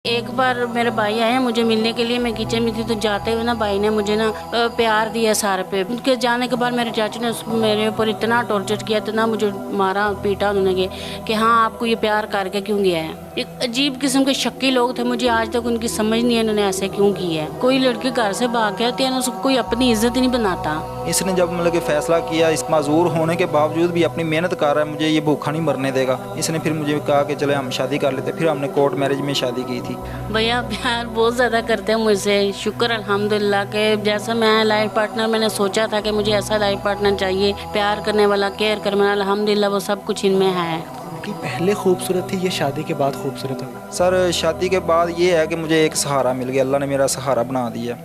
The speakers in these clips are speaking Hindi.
एक बार मेरे भाई आए हैं मुझे मिलने के लिए, मैं किचन में थी तो जाते हुए ना भाई ने मुझे ना प्यार दिया सारे पे। उनके जाने के बाद मेरे चाचू ने मेरे ऊपर इतना टॉर्चर किया, इतना मुझे मारा पीटा उन्होंने कि हाँ आपको ये प्यार करके क्यों गया है। एक अजीब किस्म के शक्की लोग थे, मुझे आज तक उनकी समझ नहीं है इन्होंने ऐसे क्यों किया है। कोई लड़की घर से भाग के आती है ना, उसको कोई अपनी इज्जत ही नहीं बनाता। इसने जब मतलब कि फैसला किया, इस माजूर होने के बावजूद भी अपनी मेहनत कर रहा है, मुझे ये भूखा नहीं मरने देगा, इसने फिर मुझे कहा कि चले हम शादी कर लेते। फिर हमने कोर्ट मैरिज में शादी की थी। भैया प्यार बहुत ज़्यादा करते हैं मुझसे, शुक्र अल्हम्दुलिल्लाह के जैसा मैं लाइफ पार्टनर मैंने सोचा था कि मुझे ऐसा लाइफ पार्टनर चाहिए, प्यार करने वाला, केयर करने वाला, अल्हम्दुलिल्लाह वो सब कुछ इनमें है। कि पहले खूबसूरत थी ये शादी के बाद खूबसूरत है? सर शादी के बाद ये है कि मुझे एक सहारा मिल गया, अल्लाह ने मेरा सहारा बना दिया।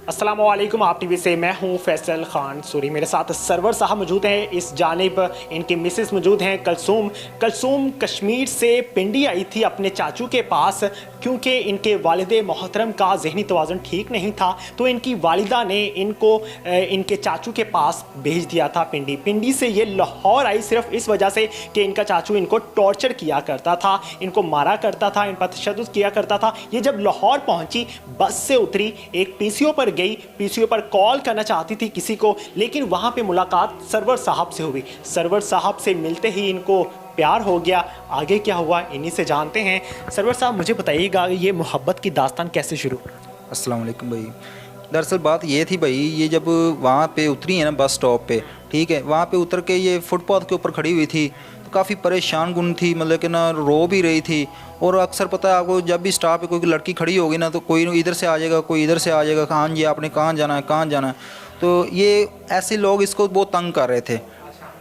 अस्सलामुअलैकुम, आप टीवी से मैं हूं फैसल खान सूरी। मेरे साथ सरवर साहब मौजूद हैं, इस जानिब इनकी मिसेस मौजूद हैं कलसूम कश्मीर से पिंडी आई थी अपने चाचू के पास, क्योंकि इनके वालिद मोहतरम का जहनी तवाज़ुन ठीक नहीं था, तो इनकी वालिदा ने इनको इनके चाचू के पास भेज दिया था पिंडी से ये लाहौर आई सिर्फ इस वजह से कि इनका चाचू इनको टॉर्चर किया करता था, इनको मारा करता था, इन पर तशद्दुद किया करता था। ये जब लाहौर पहुंची, बस से उतरी, एक पीसीओ पर गई, पीसीओ पर कॉल करना चाहती थी किसी को, लेकिन वहां पे मुलाकात सरवर साहब से हुई। सरवर साहब से मिलते ही इनको प्यार हो गया। आगे क्या हुआ इन्हीं से जानते हैं। सरवर साहब मुझे बताइएगा, ये मोहब्बत की दास्तान कैसे शुरू? अस्सलाम वालेकुम भाई। दरअसल बात ये थी भाई, ये जब वहाँ पे उतरी है ना बस स्टॉप पे, ठीक है, वहाँ पे उतर के ये फुटपाथ के ऊपर खड़ी हुई थी, तो काफ़ी परेशान गुन थी, मतलब कि ना रो भी रही थी। और अक्सर पता है आपको, जब भी स्टॉप पे कोई लड़की खड़ी होगी ना, तो कोई इधर से आ जाएगा, कोई इधर से आ जाएगा, कहाँ जी आपने कहाँ जाना है, कहाँ जाना है। तो ये ऐसे लोग इसको बहुत तंग कर रहे थे,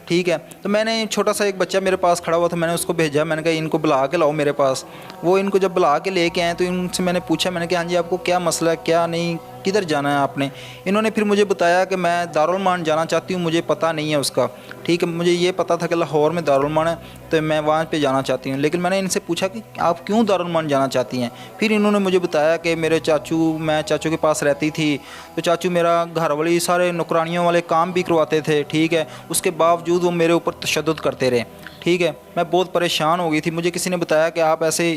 ठीक है। तो मैंने छोटा सा एक बच्चा मेरे पास खड़ा हुआ था, मैंने उसको भेजा, मैंने कहा इनको बुला के लाओ मेरे पास। वो इनको जब बुला के लेके आए तो इनसे मैंने पूछा, मैंने कहा हाँ जी आपको क्या मसला है, क्या नहीं, किधर जाना है आपने। इन्होंने फिर मुझे बताया कि मैं दारुल मान जाना चाहती हूँ, मुझे पता नहीं है उसका, ठीक है। मुझे ये पता था कि लाहौर में दारुल मान है, तो मैं वहाँ पे जाना चाहती हूँ। लेकिन मैंने इनसे पूछा कि आप क्यों दारुल मान जाना चाहती हैं। फिर इन्होंने मुझे बताया कि मेरे चाचू, मैं चाचू के पास रहती थी, तो चाचू मेरा घर वाली सारे नौकरानियों वाले काम भी करवाते थे, ठीक है। उसके बावजूद वो मेरे ऊपर तशद्दुद करते रहे, ठीक है। मैं बहुत परेशान हो गई थी। मुझे किसी ने बताया कि आप ऐसे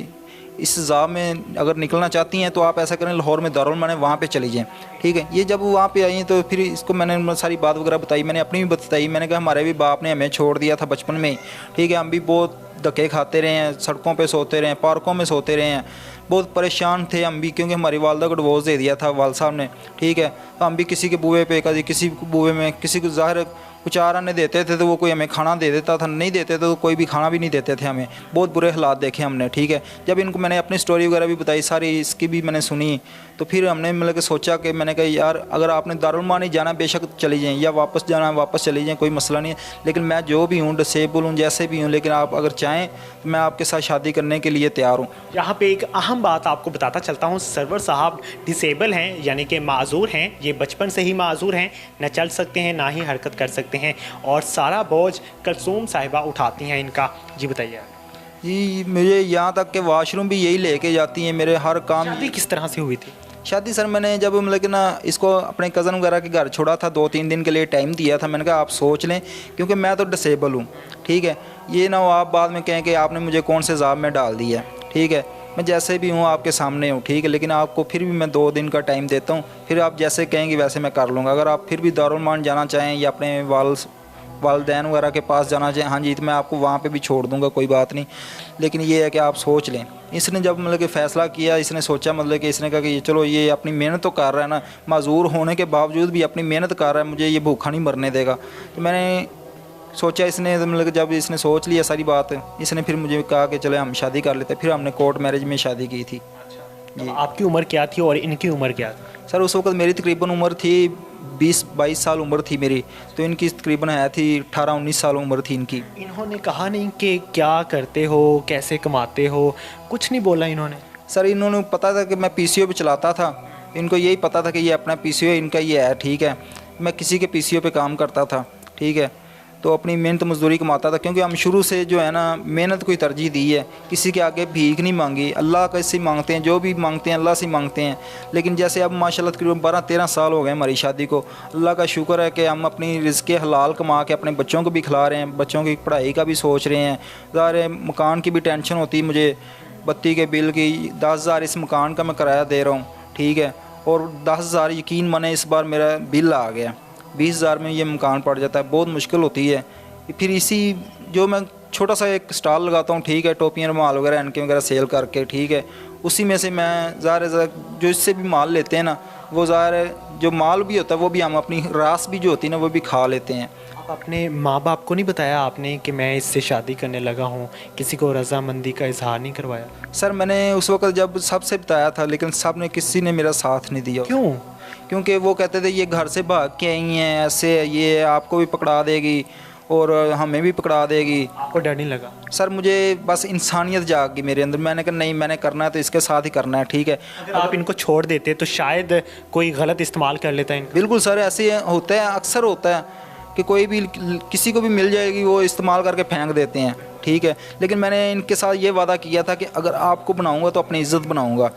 इस जाम में अगर निकलना चाहती हैं तो आप ऐसा करें, लाहौर में दारुल मान है, वहाँ पे चली जाएँ, ठीक है। ये जब वहाँ पे आई तो फिर इसको मैंने सारी बात वगैरह बताई, मैंने अपनी भी बताई। मैंने कहा हमारे भी बाप ने हमें छोड़ दिया था बचपन में, ठीक है, हम भी बहुत धक्के खाते रहे हैं, सड़कों पे सोते रहे हैं, पार्कों में सोते रहे हैं, बहुत परेशान थे हम भी, क्योंकि हमारी वालदा को डिवोर्स दे दिया था वाल साहब ने, ठीक है। तो हम भी किसी के बुए पे, कभी किसी बुए में, किसी को ज़ाहिर कुछ चार आने देते थे तो वो कोई हमें खाना दे देता था, नहीं देते तो कोई भी खाना भी नहीं देते थे हमें। बहुत बुरे हालात देखे हमने, ठीक है। जब इनको मैंने अपनी स्टोरी वगैरह भी बताई, सारी इसकी भी मैंने सुनी, तो फिर हमने मतलब कि सोचा कि मैंने कहा यार अगर आपने दारुल मान ही जाना बेशक चली जाएँ, या वापस जाना वापस चली जाएँ, कोई मसला नहीं है। लेकिन मैं जो भी हूँ, डिसेबल हूँ, जैसे भी हूँ, लेकिन आप अगर चाहें तो मैं आपके साथ शादी करने के लिए तैयार हूँ। यहाँ पे एक अहम बात आपको बताता चलता हूँ, सरवर साहब डिसेबल हैं, यानी कि माजूर हैं। ये बचपन से ही माजूर हैं, न चल सकते हैं ना ही हरकत कर सकते हैं, और सारा बोझ कलसूम साहिबा उठाती हैं इनका। जी बताइए। जी मुझे यहाँ तक कि वाशरूम भी यही लेके जाती हैं, मेरे हर काम। शादी किस तरह से हुई थी? शादी सर मैंने जब मतलब कि ना इसको अपने कज़न वगैरह के घर छोड़ा था, 2-3 दिन के लिए टाइम दिया था। मैंने कहा आप सोच लें, क्योंकि मैं तो डिसेबल हूँ, ठीक है। ये ना हो आप बाद में कहें कि आपने मुझे कौन से जाब में डाल दिया, ठीक है। मैं जैसे भी हूँ आपके सामने हूँ, ठीक है, लेकिन आपको फिर भी मैं 2 दिन का टाइम देता हूँ, फिर आप जैसे कहेंगे वैसे मैं कर लूँगा। अगर आप फिर भी दारुल मान जाना चाहें या अपने वालदैन वगैरह के पास जाना चाहें, हाँ जी, तो मैं आपको वहाँ पे भी छोड़ दूँगा, कोई बात नहीं। लेकिन ये है कि आप सोच लें। इसने जब मतलब कि फ़ैसला किया, इसने सोचा, मतलब कि इसने कहा कि चलो ये अपनी मेहनत तो कर रहा है ना, माजूर होने के बावजूद भी अपनी मेहनत कर रहा है, मुझे ये भूखा नहीं मरने देगा। तो मैंने सोचा, इसने मतलब जब इसने सोच लिया सारी बात, इसने फिर मुझे कहा कि चले हम शादी कर लेते। फिर हमने कोर्ट मैरिज में शादी की थी। जी। आपकी उम्र क्या थी और इनकी उम्र क्या थी? सर उस वक्त मेरी तकरीबन उम्र थी 20-22 साल उम्र थी मेरी, तो इनकी तकरीबन है थी 18-19 साल उम्र थी इनकी। इन्होंने कहा नहीं कि क्या करते हो, कैसे कमाते हो, कुछ नहीं बोला इन्होंने? सर इन्होंने पता था कि मैं पीसीओ पे चलाता था, इनको यही पता था कि ये अपना पीसीओ इनका ये है, ठीक है। मैं किसी के पीसीओ पे काम करता था, ठीक है, तो अपनी मेहनत मजदूरी कमाता था, क्योंकि हम शुरू से जो है ना मेहनत को ही तरजीह दी है, किसी के आगे भीख नहीं मांगी। अल्लाह का इससे मांगते हैं, जो भी मांगते हैं अल्लाह से मांगते हैं। लेकिन जैसे अब माशाल्लाह तकरीबन 12-13 साल हो गए हमारी शादी को, अल्लाह का शुक्र है कि हम अपनी रिज़्क़ हलाल कमा के अपने बच्चों को भी खिला रहे हैं, बच्चों की पढ़ाई का भी सोच रहे हैं। ज़ाहिर है मकान की भी टेंशन होती है मुझे, बत्ती के बिल की, 10,000 इस मकान का मैं किराया दे रहा हूँ, ठीक है, और 10,000 यकीन माने इस बार मेरा बिल आ गया, 20,000 में ये मकान पड़ जाता है, बहुत मुश्किल होती है। फिर इसी जो मैं छोटा सा एक स्टॉल लगाता हूँ, ठीक है, टोपियाँ रुमाल वगैरह एनके वगैरह सेल करके, ठीक है, उसी में से मैं ज़ाहिर जो इससे भी माल लेते हैं ना, वो ज़ाहिर जो माल भी होता है वो भी हम अपनी रास भी जो होती है ना वो भी खा लेते हैं। आप अपने माँ बाप को नहीं बताया आपने कि मैं इससे शादी करने लगा हूँ? किसी को रजामंदी का इजहार नहीं करवाया? सर मैंने उस वक्त जब सबसे बताया था, लेकिन सब ने किसी ने मेरा साथ नहीं दिया। क्यों? क्योंकि वो कहते थे ये घर से भाग के आई हैं, ऐसे है, ये आपको भी पकड़ा देगी और हमें भी पकड़ा देगी। आपको डर नहीं लगा? सर मुझे बस इंसानियत जाग गई मेरे अंदर, मैंने कहा नहीं, मैंने करना है तो इसके साथ ही करना है, ठीक है। अगर आप इनको छोड़ देते तो शायद कोई गलत इस्तेमाल कर लेता है इनका। बिल्कुल सर, ऐसे होता है, अक्सर होता है कि कोई भी किसी को भी मिल जाएगी वो इस्तेमाल करके फेंक देते हैं, ठीक है। लेकिन मैंने इनके साथ ये वादा किया था कि अगर आपको बनाऊंगा तो अपनी इज़्ज़त बनाऊंगा,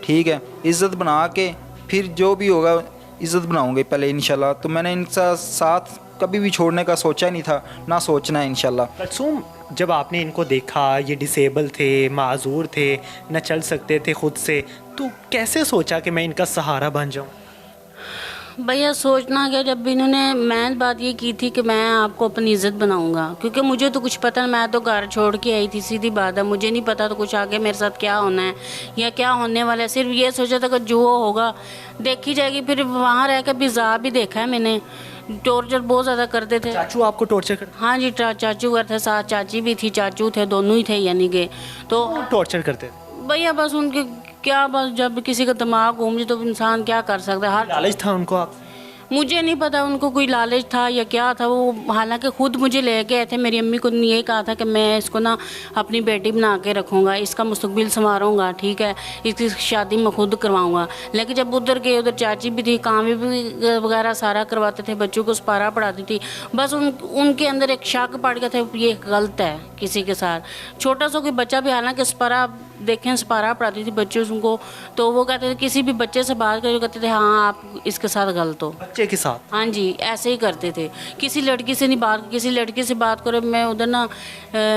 ठीक है, इज़्ज़त बना के फिर जो भी होगा इज़्ज़त बनाऊंगे पहले इंशाल्लाह। तो मैंने इनका साथ कभी भी छोड़ने का सोचा ही नहीं था, ना सोचना है इंशाल्लाह। कलसूम, जब आपने इनको देखा ये डिसेबल थे, माजूर थे, न चल सकते थे खुद से, तो कैसे सोचा कि मैं इनका सहारा बन जाऊं? भैया सोचना क्या, जब इन्होंने, मैं बात ये की थी कि मैं आपको अपनी इज़्ज़त बनाऊंगा, क्योंकि मुझे तो कुछ पता नहीं, मैं तो घर छोड़ के आई थी, सीधी बात है, मुझे नहीं पता तो कुछ आगे मेरे साथ क्या होना है या क्या होने वाला है। सिर्फ ये सोचा था कि जो होगा देखी जाएगी। फिर वहाँ रह कर भी ज़ा भी देखा है मैंने, टॉर्चर बहुत ज़्यादा करते थे। चाचू आपको टॉर्चर करते? हाँ जी, चाचू करते, साथ चाची भी थी, चाचू थे, दोनों ही थे यानी कि। तो टॉर्चर करते? भैया बस उनके क्या, बस जब किसी का दिमाग घूम जाए तो इंसान क्या कर सकता है। हर लालच था उनको आप? मुझे नहीं पता उनको कोई लालच था या क्या था, वो हालांकि खुद मुझे ले गए थे। मेरी अम्मी को ये कहा था कि मैं इसको ना अपनी बेटी बना के रखूँगा, इसका मुस्तकबिल संवारूँगा, ठीक है, इसकी शादी मैं खुद करवाऊँगा। लेकिन जब उधर गए, उधर चाची भी थी, काम भी वगैरह सारा करवाते थे, बच्चों को स्पारा पढ़ाती थी। बस उनके अंदर एक शक पड़ गया था, ये गलत है किसी के साथ। छोटा सा कोई बच्चा भी, हालांकि स्पारा देखें, स्पारा पढ़ाती थी बच्चों को, तो वो कहते थे, किसी भी बच्चे से बात करके कहते थे हाँ आप इसके साथ गलत हो, बच्चे के साथ। हाँ जी, ऐसे ही करते थे। किसी लड़की से नहीं बात, किसी लड़की से बात करो। मैं उधर ना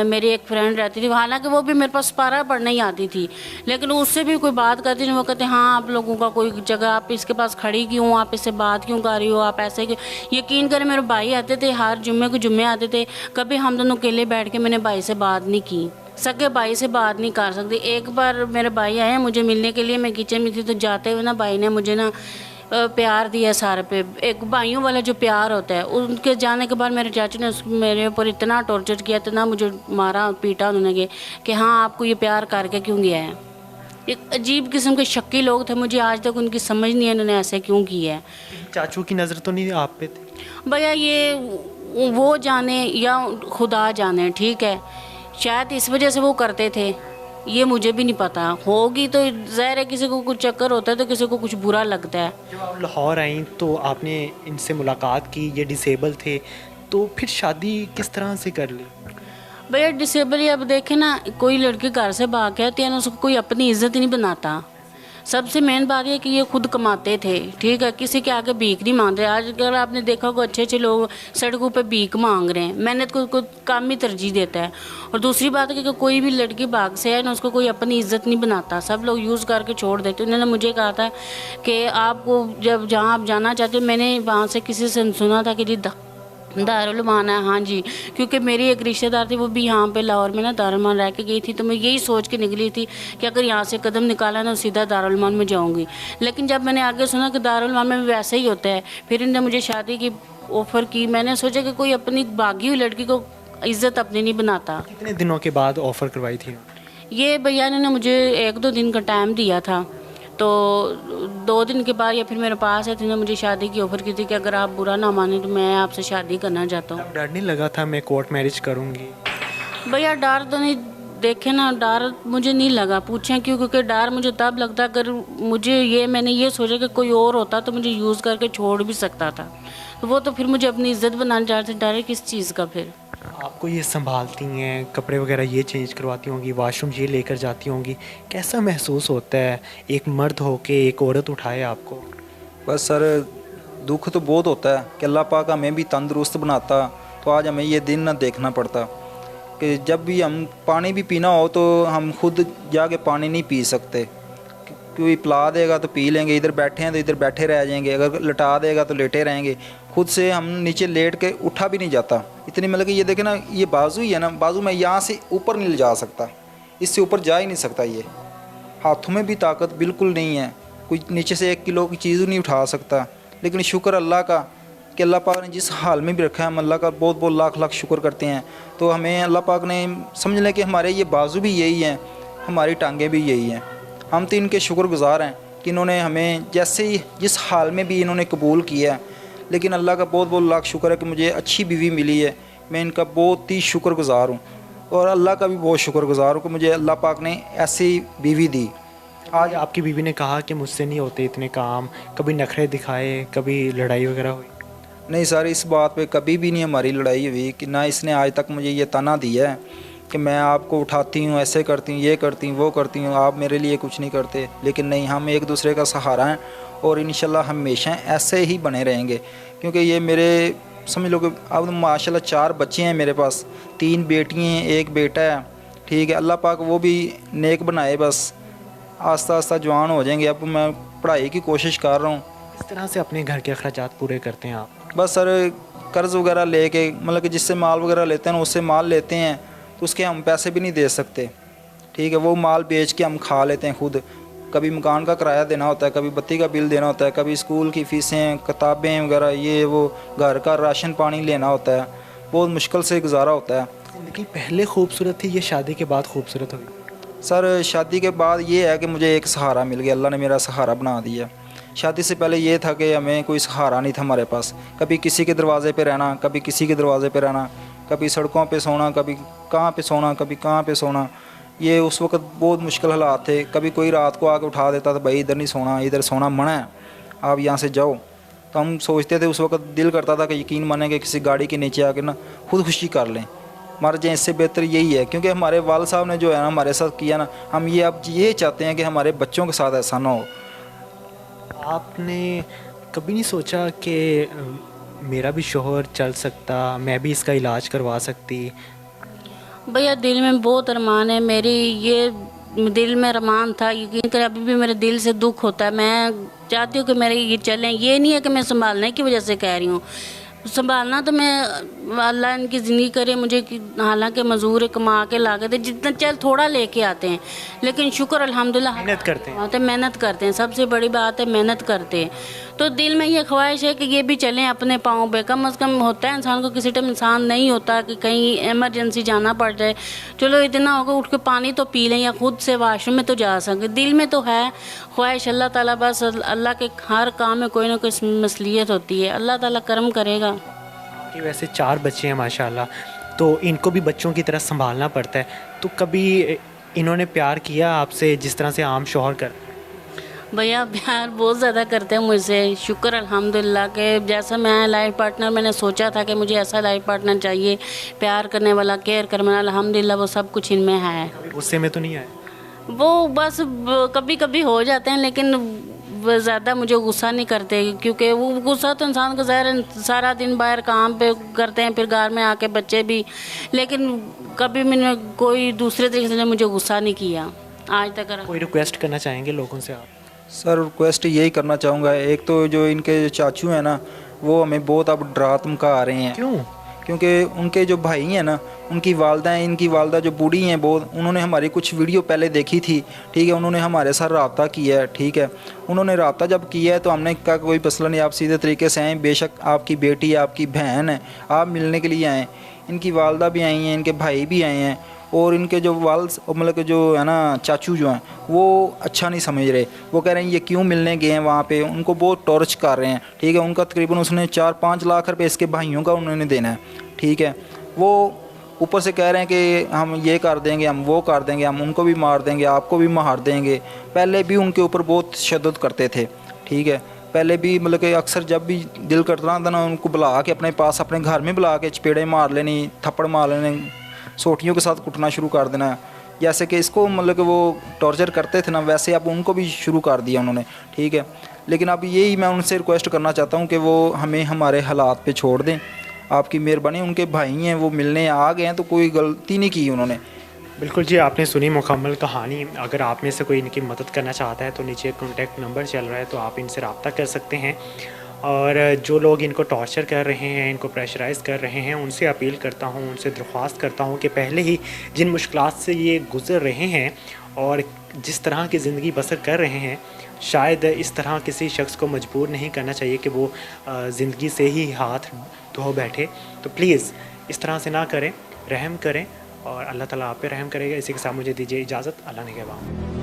मेरी एक फ्रेंड रहती थी, हालांकि वो भी मेरे पास पारा पढ़ना ही आती थी, लेकिन उससे भी कोई बात करती नहीं। वो कहते हाँ आप लोगों का कोई जगह, आप इसके पास खड़ी क्यों, आप इससे बात क्यों कर रही हो, आप ऐसे क्यों। यकीन करें मेरे भाई आते थे, हर जुम्मे को जुम्मे आते थे, कभी हम दोनों अकेले बैठ के मैंने भाई से बात नहीं की, सगे भाई से बात नहीं कर सकती। एक बार मेरे भाई आए मुझे मिलने के लिए, मैं किचन में थी, तो जाते हुए ना भाई ने मुझे ना प्यार दिया सारे पे, एक भाइयों वाला जो प्यार होता है। उनके जाने के बाद मेरे चाचू ने मेरे ऊपर इतना टॉर्चर किया, इतना मुझे मारा पीटा उन्होंने कि हाँ आपको ये प्यार करके क्यों गया है। एक अजीब किस्म के शक्की लोग थे, मुझे आज तक उनकी समझ नहीं है उन्होंने ऐसे क्यों किया है। चाचू की नज़र तो नहीं आप पे थी? भैया ये वो जाने या खुदा जाने, ठीक है, शायद इस वजह से वो करते थे, ये मुझे भी नहीं पता। होगी तो ज़ाहिर है, किसी को कुछ चक्कर होता है तो किसी को कुछ बुरा लगता है। जब आप लाहौर आई तो आपने इनसे मुलाकात की, ये डिसेबल थे, तो फिर शादी किस तरह से कर ली? भैया डिसेबल ही, अब देखें ना, कोई लड़की घर से भाग के आती है ना, उसको कोई अपनी इज्जत नहीं बनाता। सबसे मेन बात यह कि ये खुद कमाते थे, ठीक है, किसी के आगे भीख नहीं मांगते। आजकल आपने देखा होगा अच्छे अच्छे लोग सड़कों पे भीख मांग रहे हैं, मेहनत को काम ही तरजीह देता है। और दूसरी बात है कि कोई भी लड़की भाग से है ना, उसको कोई अपनी इज्जत नहीं बनाता, सब लोग यूज़ करके छोड़ देते। उन्होंने मुझे कहा था कि आपको जब जहाँ आप जाना चाहते हो, मैंने वहाँ से किसी से सुना था कि जी दारुल मान है, हाँ जी, क्योंकि मेरी एक रिश्तेदार थी, वो भी यहाँ पे लाहौर में ना दारुल मान रह के गई थी, तो मैं यही सोच के निकली थी कि अगर यहाँ से कदम निकाला ना सीधा दारुल मान में जाऊँगी। लेकिन जब मैंने आगे सुना कि दारुल मान में वैसे ही होता है, फिर इन्होंने मुझे शादी की ऑफ़र की। मैंने सोचा कि कोई अपनी भागी हुई लड़की को इज़्ज़त अपनी नहीं बनाता। कितने दिनों के बाद ऑफ़र करवाई थी? ये भैया ने मुझे 1-2 दिन का टाइम दिया था, तो 2 दिन के बाद या फिर मेरे पास है, तो मुझे शादी की ऑफ़र की थी कि अगर आप बुरा ना माने तो मैं आपसे शादी करना चाहता हूँ। डर नहीं लगा था मैं कोर्ट मैरिज करूँगी? भैया डर तो नहीं, देखे ना, डर मुझे नहीं लगा। पूछें क्यों? क्योंकि डर मुझे तब लगता अगर मैंने ये सोचा कि कोई और होता तो मुझे यूज़ करके छोड़ भी सकता था, तो वो तो फिर मुझे अपनी इज्जत बनाने चाहते थे। डर किस चीज़ का? फिर आपको ये संभालती हैं, कपड़े वगैरह ये चेंज करवाती होंगी, वॉशरूम ये लेकर जाती होंगी, कैसा महसूस होता है एक मर्द होके एक औरत उठाए आपको? बस सर दुख तो बहुत होता है कि अल्लाह पाक हमें भी तंदुरुस्त बनाता तो आज हमें ये दिन ना देखना पड़ता कि जब भी हम पानी भी पीना हो तो हम खुद जाके पानी नहीं पी सकते, कोई पिला देगा तो पी लेंगे, इधर बैठे हैं तो इधर बैठे रह जाएंगे, अगर लटा देगा तो लेटे रहेंगे, खुद से हम नीचे लेट के उठा भी नहीं जाता। इतनी मतलब कि ये देखें ना, ये बाजू ही है ना, बाजू मैं यहाँ से ऊपर नहीं ले जा सकता, इससे ऊपर जा ही नहीं सकता। ये हाथों में भी ताकत बिल्कुल नहीं है, कोई नीचे से 1 किलो की चीज़ नहीं उठा सकता। लेकिन शुक्र अल्लाह का कि अल्लाह पाक ने जिस हाल में भी रखा है, हम अल्लाह का बहुत बहुत लाख लाख शुक्र करते हैं। तो हमें अल्लाह पाक ने समझ लें कि हमारे ये बाजू भी यही हैं, हमारी टांगें भी यही हैं। हम तो इनके शुक्रगुज़ार हैं कि इन्होंने हमें जैसे ही जिस हाल में भी इन्होंने कबूल किया है। लेकिन अल्लाह का बहुत बहुत लाख शुक्र है कि मुझे अच्छी बीवी मिली है, मैं इनका बहुत ही शुक्रगुज़ार हूँ। और अल्लाह का भी बहुत शुक्रगुज़ार हूँ कि मुझे अल्लाह पाक ने ऐसी बीवी दी। आज आपकी बीवी ने कहा कि मुझसे नहीं होते इतने काम, कभी नखरे दिखाए, कभी लड़ाई वगैरह हुई? नहीं सर, इस बात पे कभी भी नहीं हमारी लड़ाई हुई कि ना इसने आज तक मुझे ये ताना दिया है कि मैं आपको उठाती हूँ, ऐसे करती हूँ, ये करती हूँ, वो करती हूँ, आप मेरे लिए कुछ नहीं करते। लेकिन नहीं, हम एक दूसरे का सहारा हैं और इंशाल्लाह हमेशा ऐसे ही बने रहेंगे। क्योंकि ये मेरे समझ लो कि अब माशाल्लाह 4 बच्चे हैं मेरे पास, 3 बेटियाँ हैं, 1 बेटा है। ठीक है, अल्लाह पाक वो भी नेक बनाए, बस आस्ता आस्ता जवान हो जाएंगे। अब मैं पढ़ाई की कोशिश कर रहा हूँ। इस तरह से अपने घर के अखराजात पूरे करते हैं आप? बस सर, कर्ज़ वगैरह लेके, मतलब कि जिससे माल वगैरह लेते हैं उससे माल लेते हैं तो उसके हम पैसे भी नहीं दे सकते। ठीक है, वो माल बेच के हम खा लेते हैं खुद। कभी मकान का किराया देना होता है, कभी बत्ती का बिल देना होता है, कभी स्कूल की फ़ीसें, किताबें वगैरह, ये वो, घर का राशन पानी लेना होता है। बहुत मुश्किल से गुजारा होता है। ज़िंदगी पहले खूबसूरत थी, ये शादी के बाद खूबसूरत हुई? सर शादी के बाद ये है कि मुझे एक सहारा मिल गया, अल्लाह ने मेरा सहारा बना दिया। शादी से पहले ये था कि हमें कोई सहारा नहीं था हमारे पास। कभी किसी के दरवाज़े पे रहना, कभी किसी के दरवाज़े पे रहना, कभी सड़कों पे सोना, कभी कहाँ पे सोना, कभी कहाँ पे सोना। ये उस वक्त बहुत मुश्किल हालात थे। कभी कोई रात को आके उठा देता था, भाई इधर नहीं सोना, इधर सोना मना है, आप यहाँ से जाओ। तो हम सोचते थे, उस वक्त दिल करता था कि यकीन माने कि किसी गाड़ी के नीचे आके ना खुदकुशी कर लें, मर जाए, इससे बेहतर यही है। क्योंकि हमारे वाल साहब ने जो है ना हमारे साथ किया ना, हम ये अब ये चाहते हैं कि हमारे बच्चों के साथ ऐसा ना हो। आपने कभी नहीं सोचा कि मेरा भी शोहर चल सकता, मैं भी इसका इलाज करवा सकती? भैया दिल में बहुत अरमान है मेरी, ये दिल में अरमान था, यकीन करें अभी भी मेरे दिल से दुख होता है। मैं चाहती हूँ कि मेरे ये चलें, ये नहीं है कि मैं संभालने की वजह से कह रही हूँ, संभालना तो मैं, अल्लाह इनकी ज़िंदगी करे मुझे, हालांकि मजदूर कमा के ला के दे, जितना चल थोड़ा लेके आते हैं, लेकिन शुक्र अल्हम्दुलिल्लाह मेहनत करते हैं। तो मेहनत करते हैं, सबसे बड़ी बात है मेहनत करते हैं। तो दिल में ये ख्वाहिश है कि ये भी चलें अपने पाँव पे। कम से कम होता है इंसान को, किसी टाइम इंसान नहीं होता कि कहीं इमरजेंसी जाना पड़ जाए, चलो इतना होगा उठ के पानी तो पी लें या खुद से वाशरूम में तो जा सकें। दिल में तो है ख्वाहिश, अल्लाह ताला बस, अल्लाह के हर काम में कोई ना कोई मसलियत होती है, अल्लाह ताला करम करेगा। कि वैसे 4 बच्चे हैं माशाल्लाह, तो इनको भी बच्चों की तरह संभालना पड़ता है। तो कभी इन्होंने प्यार किया आपसे जिस तरह से आम शौहर कर? भैया प्यार बहुत ज़्यादा करते हैं मुझसे, शुक्र अल्हम्दुलिल्लाह के जैसा मैं लाइफ पार्टनर, मैंने सोचा था कि मुझे ऐसा लाइफ पार्टनर चाहिए, प्यार करने वाला, केयर करने वाला, अल्हम्दुलिल्लाह वो सब कुछ इनमें है। गुस्से में तो नहीं आए? वो बस कभी कभी हो जाते हैं, लेकिन ज़्यादा मुझे गुस्सा नहीं करते, क्योंकि वो गुस्सा तो इंसान का ज़ाहिर, सारा दिन बाहर काम पे करते हैं, फिर घर में आके बच्चे भी, लेकिन कभी मैंने कोई दूसरे तरीके से मुझे गुस्सा नहीं किया आज तक। कोई रिक्वेस्ट करना चाहेंगे लोगों से आप? सर रिक्वेस्ट यही करना चाहूँगा, एक तो जो इनके चाचू हैं ना, वो हमें बहुत अब डरा धमका रहे हैं। क्यों? क्योंकि उनके जो भाई हैं ना, उनकी वालदा हैं, इनकी वालदा जो बूढ़ी हैं बहुत, उन्होंने हमारी कुछ वीडियो पहले देखी थी। ठीक है, उन्होंने हमारे साथ रब्ता किया है। ठीक है, उन्होंने रब्ता जब किया है तो हमने कहा कोई मसला नहीं, आप सीधे तरीके से आएँ, बेशक आपकी बेटी है, आपकी बहन है, आप मिलने के लिए आएँ। इनकी वालदा भी आई हैं, इनके भाई भी आए हैं, और इनके जो मतलब कि जो है ना चाचू जो हैं, वो अच्छा नहीं समझ रहे। वो कह रहे हैं ये क्यों मिलने गए हैं वहाँ पे, उनको बहुत टॉर्च कर रहे हैं। ठीक है, उनका तकरीबन उसने 4-5 लाख रुपए इसके भाइयों का उन्होंने देना है। ठीक है, वो ऊपर से कह रहे हैं कि हम ये कर देंगे, हम वो कर देंगे, हम उनको भी मार देंगे, आपको भी मार देंगे। पहले भी उनके ऊपर बहुत तशद्दुद करते थे। ठीक है, पहले भी मतलब कि अक्सर जब भी दिल करता था ना, उनको बुला के अपने पास, अपने घर में बुला के चपेड़े मार लेनी, थप्पड़ मार लेने, सोटियों के साथ कुटना शुरू कर देना। जैसे कि इसको मतलब कि वो टॉर्चर करते थे ना, वैसे अब उनको भी शुरू कर दिया उन्होंने। ठीक है, लेकिन अब यही मैं उनसे रिक्वेस्ट करना चाहता हूँ कि वो हमें हमारे हालात पे छोड़ दें, आपकी मेहरबानी, उनके भाई हैं वो मिलने आ गए हैं, तो कोई गलती नहीं की उन्होंने। बिल्कुल जी, आपने सुनी मुकम्मल कहानी। अगर आप में से कोई इनकी मदद करना चाहता है तो नीचे कॉन्टैक्ट नंबर चल रहा है, तो आप इनसे रब्ता कर सकते हैं। और जो लोग इनको टॉर्चर कर रहे हैं, इनको प्रेशराइज़ कर रहे हैं, उनसे अपील करता हूँ, उनसे दरख्वास्त करता हूँ कि पहले ही जिन मुश्किलात से ये गुज़र रहे हैं और जिस तरह की ज़िंदगी बसर कर रहे हैं, शायद इस तरह किसी शख्स को मजबूर नहीं करना चाहिए कि वो ज़िंदगी से ही हाथ धो बैठे। तो प्लीज़ इस तरह से ना करें, रहम करें और अल्लाह ताला आप पे रहम करेगा। इसी के साथ मुझे दीजिए इजाज़त। अल्लाह ने के बाद।